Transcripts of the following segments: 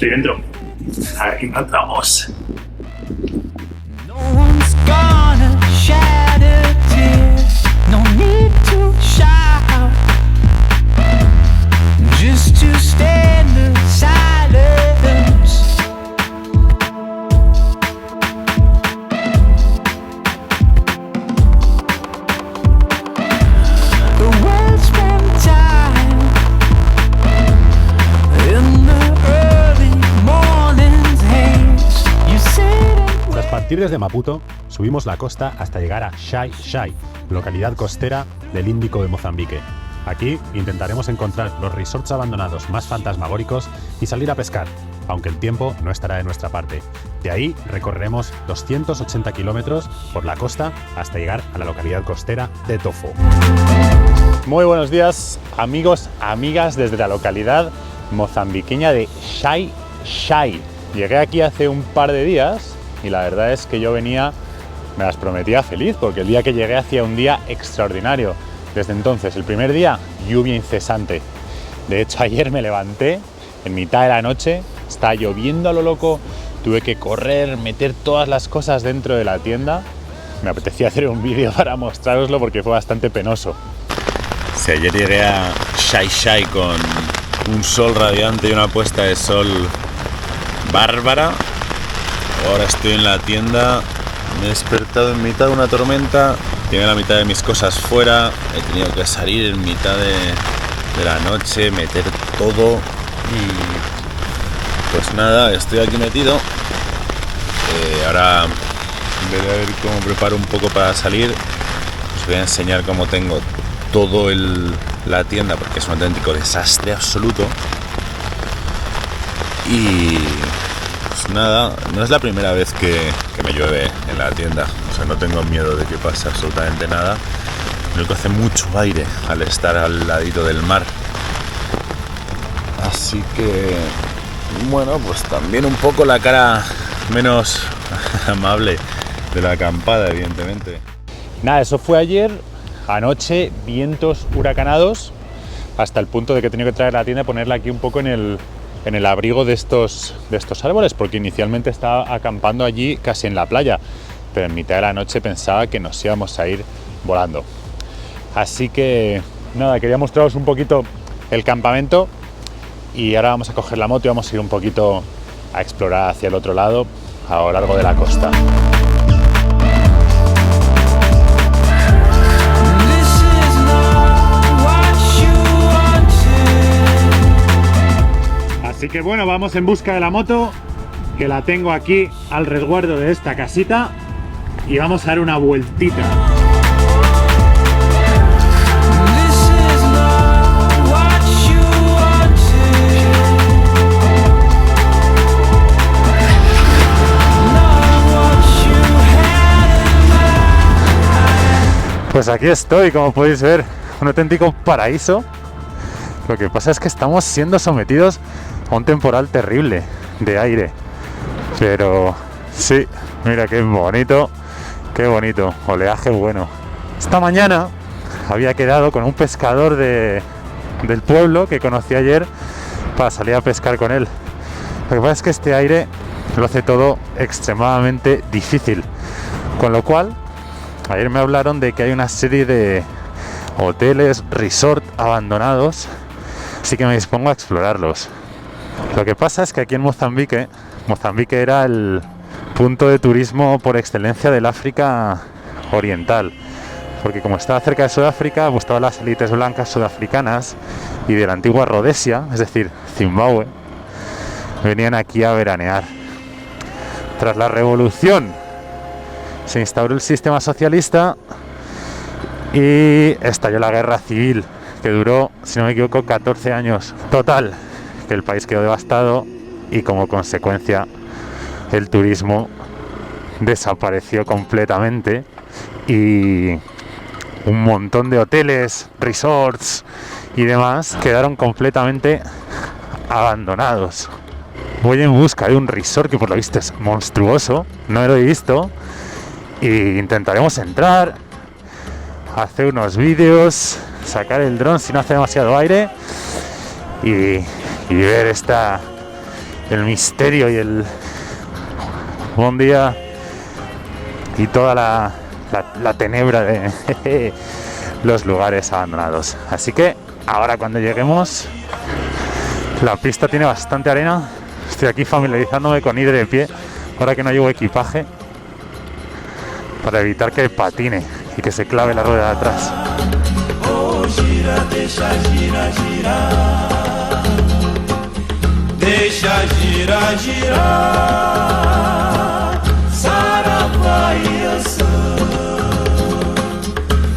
Estoy dentro. A ver qué encontramos. No one's gonna shed a tear. No need to shout. Just to stand in silence. The world spent time in the early morning's haze. You sit Tras partir desde Maputo, subimos la costa hasta llegar a Xai Xai, localidad costera del Índico de Mozambique. Aquí intentaremos encontrar los resorts abandonados más fantasmagóricos y salir a pescar, aunque el tiempo no estará de nuestra parte. De ahí recorreremos 280 kilómetros por la costa hasta llegar a la localidad costera de Tofo. Muy buenos días, amigos, amigas, desde la localidad mozambiqueña de Xai Xai. Llegué aquí hace un par de días y la verdad es que yo venía, me las prometía feliz, porque el día que llegué hacía un día extraordinario. Desde entonces, el primer día, lluvia incesante. De hecho, ayer me levanté en mitad de la noche, estaba lloviendo a lo loco, tuve que correr, meter todas las cosas dentro de la tienda. Me apetecía hacer un vídeo para mostraroslo porque fue bastante penoso. Si ayer llegué a Xai Xai con un sol radiante y una puesta de sol bárbara, ahora estoy en la tienda, me he despertado en mitad de una tormenta, tenía la mitad de mis cosas fuera, he tenido que salir en mitad de la noche, meter todo y pues nada, estoy aquí metido. Ahora veré a ver cómo preparo un poco para salir. Os voy a enseñar cómo tengo todo la tienda, porque es un auténtico desastre absoluto. Y pues nada, no es la primera vez que me llueve en la tienda, o sea, no tengo miedo de que pase absolutamente nada. Creo que hace mucho aire al estar al ladito del mar, así que bueno, pues también un poco la cara menos amable de la acampada, evidentemente. Nada, eso fue ayer. Anoche, vientos huracanados, hasta el punto de que he tenido que traer la tienda y ponerla aquí un poco en el abrigo de estos árboles, porque inicialmente estaba acampando allí casi en la playa, pero en mitad de la noche pensaba que nos íbamos a ir volando. Así que nada, quería mostraros un poquito el campamento y ahora vamos a coger la moto y vamos a ir un poquito a explorar hacia el otro lado, a lo largo de la costa. Así que bueno, vamos en busca de la moto, que la tengo aquí al resguardo de esta casita, y vamos a dar una vueltita. Pues aquí estoy, como podéis ver, un auténtico paraíso. Lo que pasa es que estamos siendo sometidos a un temporal terrible de aire, pero sí, mira qué bonito, oleaje bueno. Esta mañana había quedado con un pescador del pueblo que conocí ayer para salir a pescar con él. Lo que pasa es que este aire lo hace todo extremadamente difícil, con lo cual ayer me hablaron de que hay una serie de hoteles, resort abandonados, así que me dispongo a explorarlos. Lo que pasa es que aquí en Mozambique era el punto de turismo por excelencia del África oriental, porque como estaba cerca de Sudáfrica, pues todas las élites blancas sudafricanas y de la antigua Rodesia, es decir, Zimbabue, venían aquí a veranear. Tras la revolución se instauró el sistema socialista y estalló la guerra civil, que duró, si no me equivoco, 14 años. Total, que el país quedó devastado y como consecuencia el turismo desapareció completamente y un montón de hoteles, resorts y demás quedaron completamente abandonados. Voy en busca de un resort que por lo visto es monstruoso, no lo he visto, e intentaremos entrar, hacer unos vídeos, sacar el dron si no hace demasiado aire y ver esta el misterio y el buen día y toda la tenebra de los lugares abandonados. Así que ahora cuando lleguemos, la pista tiene bastante arena. Estoy aquí familiarizándome con ir de pie ahora que no llevo equipaje, para evitar que patine y que se clave la rueda de atrás. Oh, gira, deixa girar, girar. Deixa girar, girar. Saravá e Ançã.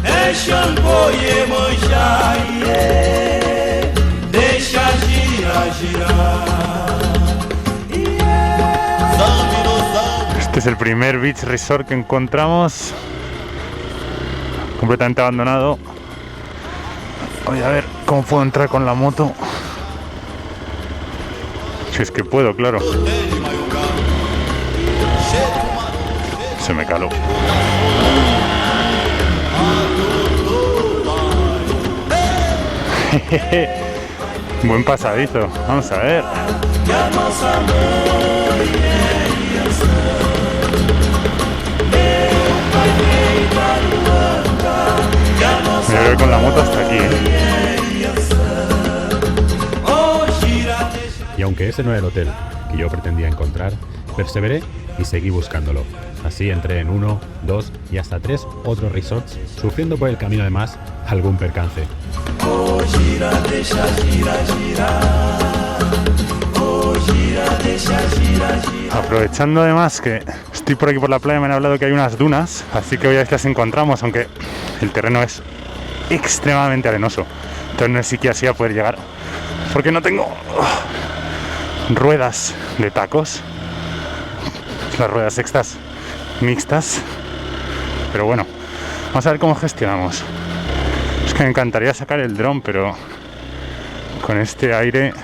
É Xangô e Iemanjá, iê. Deixa girar, girar. Este es el primer beach resort que encontramos, completamente abandonado. Voy a ver cómo puedo entrar con la moto. Si es que puedo, claro. Se me caló. Buen pasadizo. Vamos a ver. Me voy con la moto hasta aquí, Y aunque ese no era el hotel que yo pretendía encontrar, perseveré y seguí buscándolo. Así entré en 1, 2 y hasta 3 otros resorts, sufriendo por el camino además algún percance. Aprovechando además que estoy por aquí por la playa, me han hablado que hay unas dunas, así que voy a ver si las encontramos, aunque el terreno es extremadamente arenoso. Entonces no sé si así a poder llegar, porque no tengo ruedas de tacos, las ruedas estas mixtas. Pero bueno, vamos a ver cómo gestionamos. Es que me encantaría sacar el dron, pero con este aire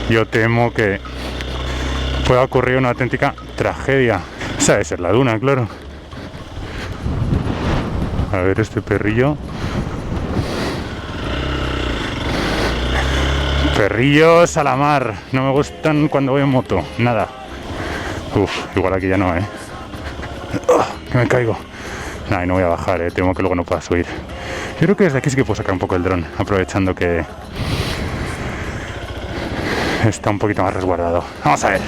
yo temo que pueda ocurrir una auténtica tragedia. Esa debe ser la duna, claro. A ver este perrillo. Perrillos a la mar. No me gustan cuando voy en moto. Nada. Uf, igual aquí ya no, que me caigo. Nah, no voy a bajar, temo que luego no pueda subir. Yo creo que desde aquí sí que puedo sacar un poco el dron, aprovechando que está un poquito más resguardado. Vamos a ver.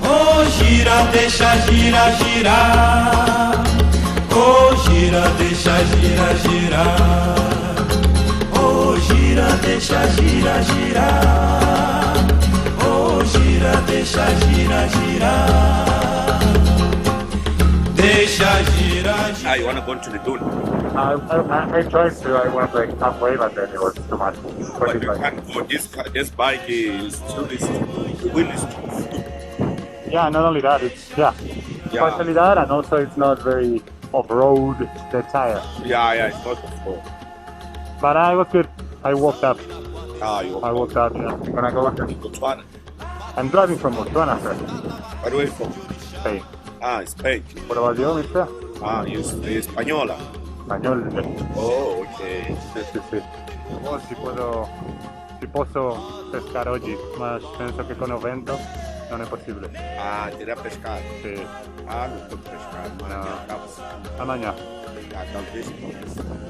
Oh, gira, deixa girar, girar. Oh, gira, deixa girar, girar. Oh, gira, deixa girar, girar. Oh, gira, deixa girar, girar. Deixa girar, girar. You want to go to the dune? I tried to. I went like halfway, but then it was too much. But you can't go. This bike is tourist. The wheel is Yeah, not only that, it's Yeah. partially that, and also it's not very off-road the tire. yeah, it's not before. But I was good. I walked up. You I walked up. Yeah. When I go back, Botswana. I'm driving from Botswana, sir. Where are you from? Spain. Spain. What about you, mister? You're española. Español. Oh, okay. Sí, sí. Oh, si posso pescar oggi, ma penso che con il vento non è possibile. Tiene a pescar. Sì. Non può pescar. No. Amanhã. Tantissimo.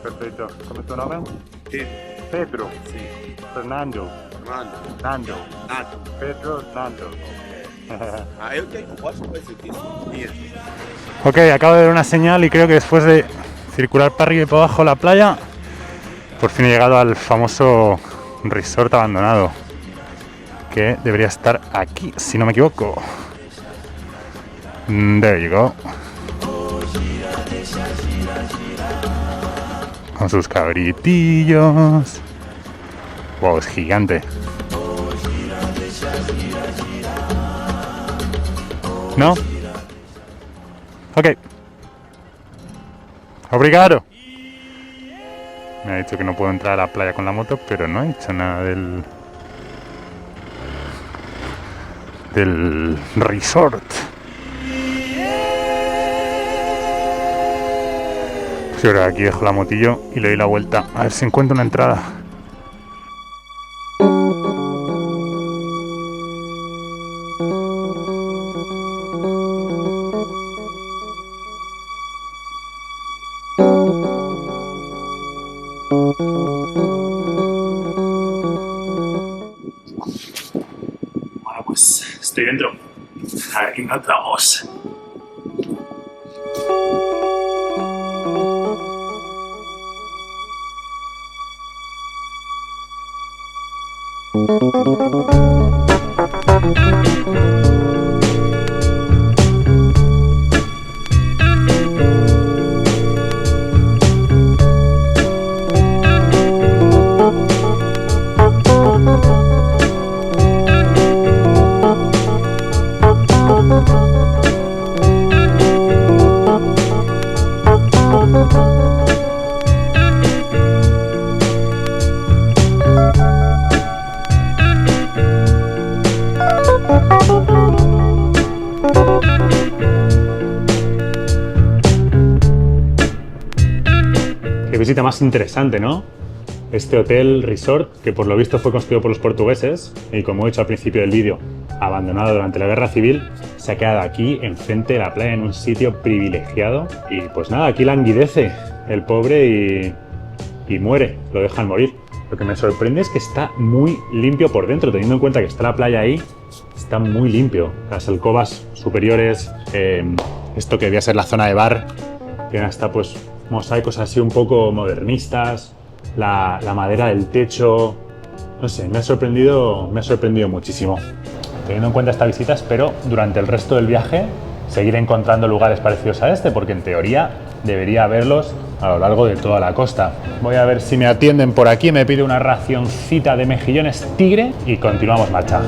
Perfetto. Come tuo nome? Sì. Pedro. Sì. Fernando. Fernando. Nando. Nato. Pedro Nando. Eu tenho posso fazer isso. Ok, acabo de ver una señal y creo que después de circular para arriba y para abajo la playa, por fin he llegado al famoso resort abandonado, que debería estar aquí, si no me equivoco. There you go. Con sus cabritillos. Wow, es gigante. ¿No? Ok. Obrigado. Me ha dicho que no puedo entrar a la playa con la moto, pero no he dicho nada del resort. Sí, ahora aquí dejo la motillo y le doy la vuelta a ver si encuentro una entrada. dentro. A ver qué encontramos. Qué visita más interesante, ¿no? Este hotel resort, que por lo visto fue construido por los portugueses y, como he dicho al principio del vídeo, abandonado durante la Guerra Civil, se ha quedado aquí enfrente de la playa en un sitio privilegiado y pues nada, aquí languidece el pobre y muere, lo dejan morir. Lo que me sorprende es que está muy limpio por dentro, teniendo en cuenta que está la playa ahí, está muy limpio. Las alcobas superiores, esto que debía ser la zona de bar, tiene hasta pues mosaicos así un poco modernistas, la madera del techo, no sé, me ha sorprendido muchísimo. Teniendo en cuenta esta visita, espero durante el resto del viaje seguir encontrando lugares parecidos a este, porque en teoría debería haberlos a lo largo de toda la costa. Voy a ver si me atienden por aquí, me pido una racioncita de mejillones tigre y continuamos marcha.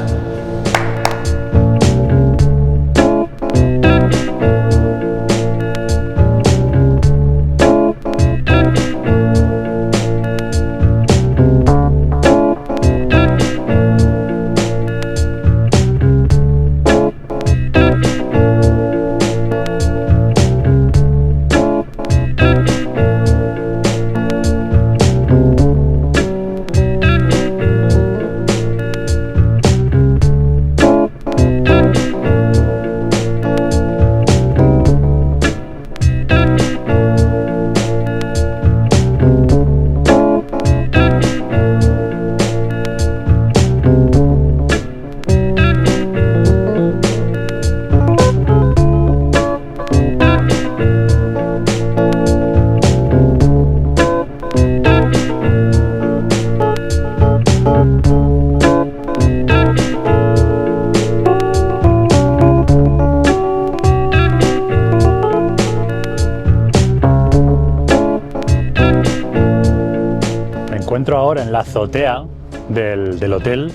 Me encuentro ahora en la azotea del hotel.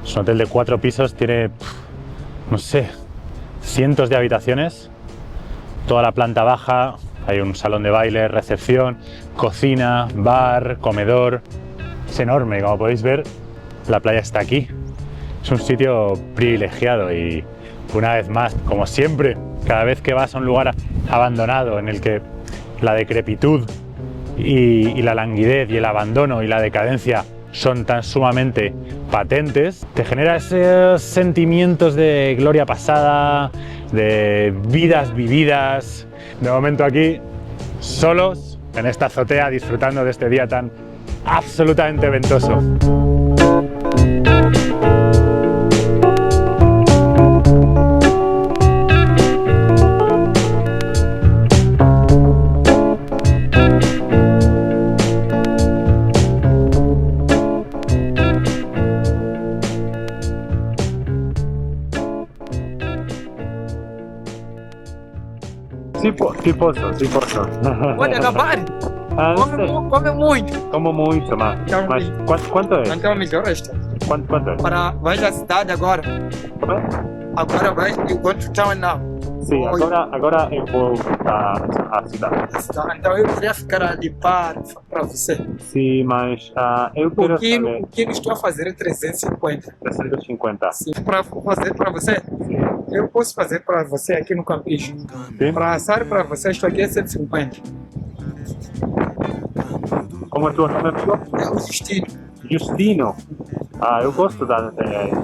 Es un hotel de 4 pisos, tiene, no sé, cientos de habitaciones. Toda la planta baja, hay un salón de baile, recepción, cocina, bar, comedor. Es enorme, como podéis ver, la playa está aquí. Es un sitio privilegiado y, una vez más, como siempre, cada vez que vas a un lugar abandonado en el que la decrepitud y la languidez y el abandono y la decadencia son tan sumamente patentes, te genera esos sentimientos de gloria pasada, de vidas vividas. De momento aquí, solos, en esta azotea, disfrutando de este día tan absolutamente ventoso. Sí posso. Olha, na Bari, come muito. Como muito, mas quanto é? Então, melhor esta. Quanto é? Vai da cidade agora. Agora vai enquanto estão na. Sim, agora eu vou à cidade. Então eu queria ficar ali para você. Sim, mas eu quero saber... O que eu estou a fazer é 350. 350. Sim, para fazer para você? Sim. Eu posso fazer para você aqui no Campiche. Sim. Para assar para você, estou aqui é 150. Como é teu nome, amigo? É o Justino. Justino. Eu gosto da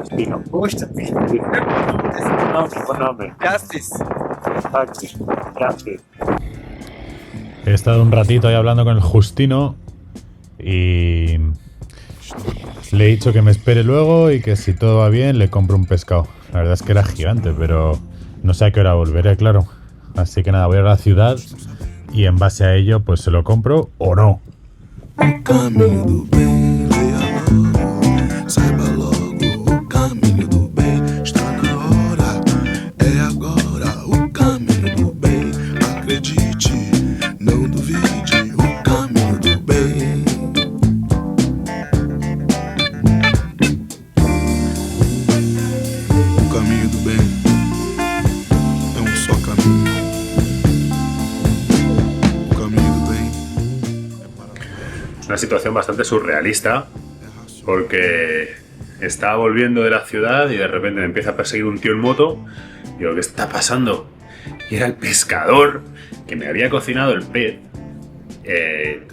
Justino. Gosta? Bom nome. Gastis. Gracias. He estado un ratito ahí hablando con el Justino y le he dicho que me espere luego y que si todo va bien le compro un pescado. La verdad es que era gigante, pero no sé a qué hora volveré, claro. Así que nada, voy a la ciudad y en base a ello pues se lo compro o no. O caminho do bem, leia logo, saiba logo. O caminho do bem está na hora, é agora. O caminho do bem, acredite, não duvide. O caminho do bem. O caminho do bem é um só caminho. O caminho do bem. Una situación bastante surrealista porque estaba volviendo de la ciudad y de repente me empieza a perseguir un tío en moto. Y digo, ¿qué está pasando? Y era el pescador que me había cocinado el pez.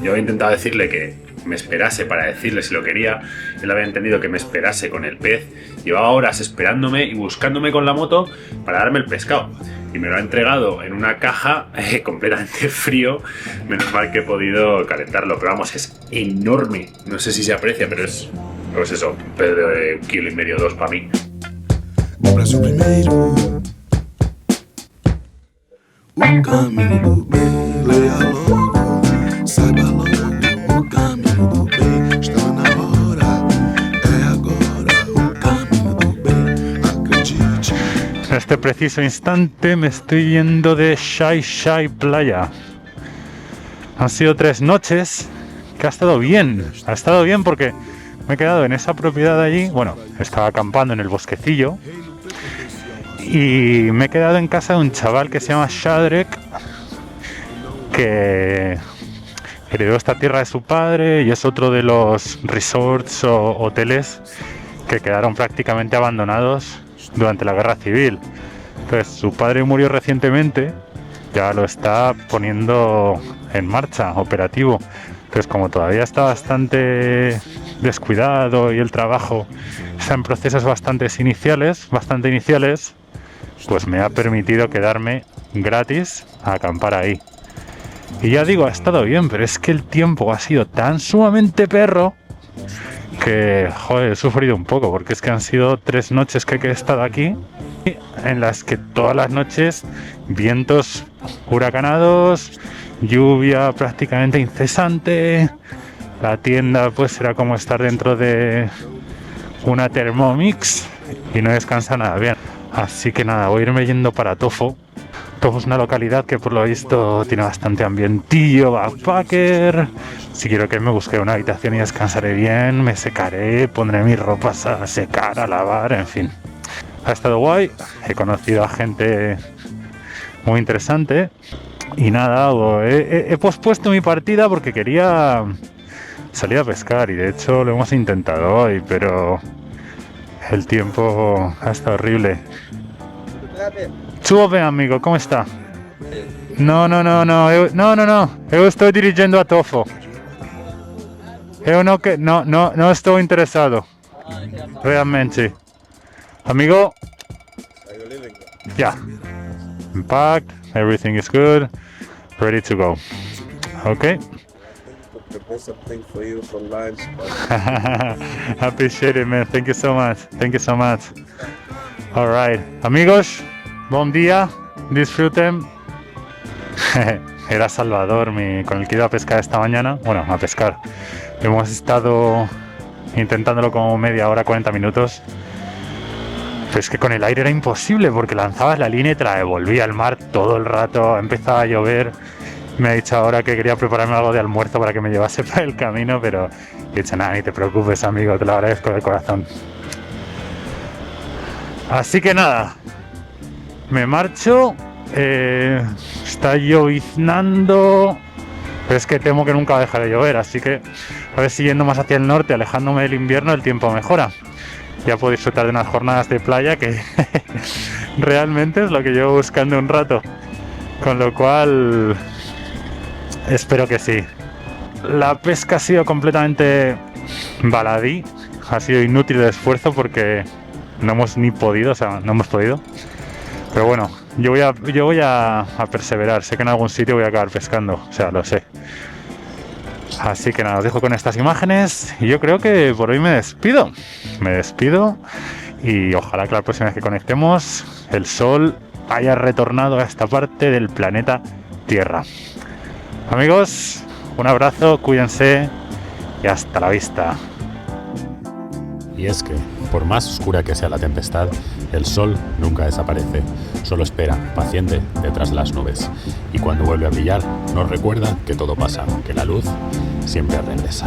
Yo había intentado decirle que me esperase para decirle si lo quería. Él había entendido que me esperase con el pez. Llevaba horas esperándome y buscándome con la moto para darme el pescado. Y me lo ha entregado en una caja completamente frío. Menos mal que he podido calentarlo. Pero vamos, es enorme. No sé si se aprecia, pero es pues eso, un pez de 1,5 kg, 2 para mí. Brasil primeiro. O caminho do bem, leia logo, saiba logo. O caminho do bem está na hora, é agora. O caminho do bem, acredite. En este preciso instante me estoy yendo de Xai Xai Playa. Han sido 3 noches que ha estado bien porque me he quedado en esa propiedad allí. Bueno, estaba acampando en el bosquecillo y me he quedado en casa de un chaval que se llama Shadrek, que heredó esta tierra de su padre y es otro de los resorts o hoteles que quedaron prácticamente abandonados durante la guerra civil. Entonces su padre murió recientemente, ya lo está poniendo en marcha, operativo. Entonces como todavía está bastante descuidado y el trabajo está en procesos bastante iniciales, pues me ha permitido quedarme gratis a acampar ahí. Y ya digo, ha estado bien, pero es que el tiempo ha sido tan sumamente perro que, joder, he sufrido un poco, porque es que han sido 3 noches que he estado aquí, en las que todas las noches vientos huracanados, lluvia prácticamente incesante, la tienda pues era como estar dentro de una Thermomix y no descansa nada bien. Así que nada, voy a irme yendo para Tofo. Tofo es una localidad que por lo visto tiene bastante ambientillo, backpacker. Si quiero que me busque una habitación y descansaré bien, me secaré, pondré mis ropas a secar, a lavar, en fin. Ha estado guay, he conocido a gente muy interesante y nada, he pospuesto mi partida porque quería salir a pescar y de hecho lo hemos intentado hoy, pero el tiempo ha estado horrible. Tuo bem, amigo, como está? No, eu estou dirigindo a Tofo. Eu não estou interessado. Realmente. Amigo? Yeah. I'm packed, everything is good, ready to go. Okay? Prepare something for you for lunch. I appreciate it, man. Thank you so much. Thank you so much. All right. Amigos, buen día. Disfruten. Era Salvador, con el que iba a pescar esta mañana. Bueno, a pescar. Hemos estado intentándolo como media hora, 40 minutos. Pero es que con el aire era imposible porque lanzabas la línea y te la devolvía al mar todo el rato. Empezaba a llover. Me ha dicho ahora que quería prepararme algo de almuerzo para que me llevase por el camino, pero he dicho, nada, ni te preocupes, amigo, te lo agradezco de corazón. Así que nada, me marcho. Está lloviznando, pero es que temo que nunca va a dejar de llover, así que a ver si yendo más hacia el norte, alejándome del invierno, el tiempo mejora. Ya puedo disfrutar de unas jornadas de playa que realmente es lo que llevo buscando un rato. Con lo cual, espero que sí. La pesca ha sido completamente baladí, ha sido inútil el esfuerzo porque no hemos ni podido, o sea, no hemos podido. Pero bueno, yo voy a perseverar, sé que en algún sitio voy a acabar pescando, o sea, lo sé. Así que nada, os dejo con estas imágenes y yo creo que por hoy me despido. y ojalá que la próxima vez que conectemos el sol haya retornado a esta parte del planeta Tierra. Amigos, un abrazo, cuídense y hasta la vista. Y es que, por más oscura que sea la tempestad, el sol nunca desaparece, solo espera, paciente, detrás de las nubes. Y cuando vuelve a brillar, nos recuerda que todo pasa, que la luz siempre regresa.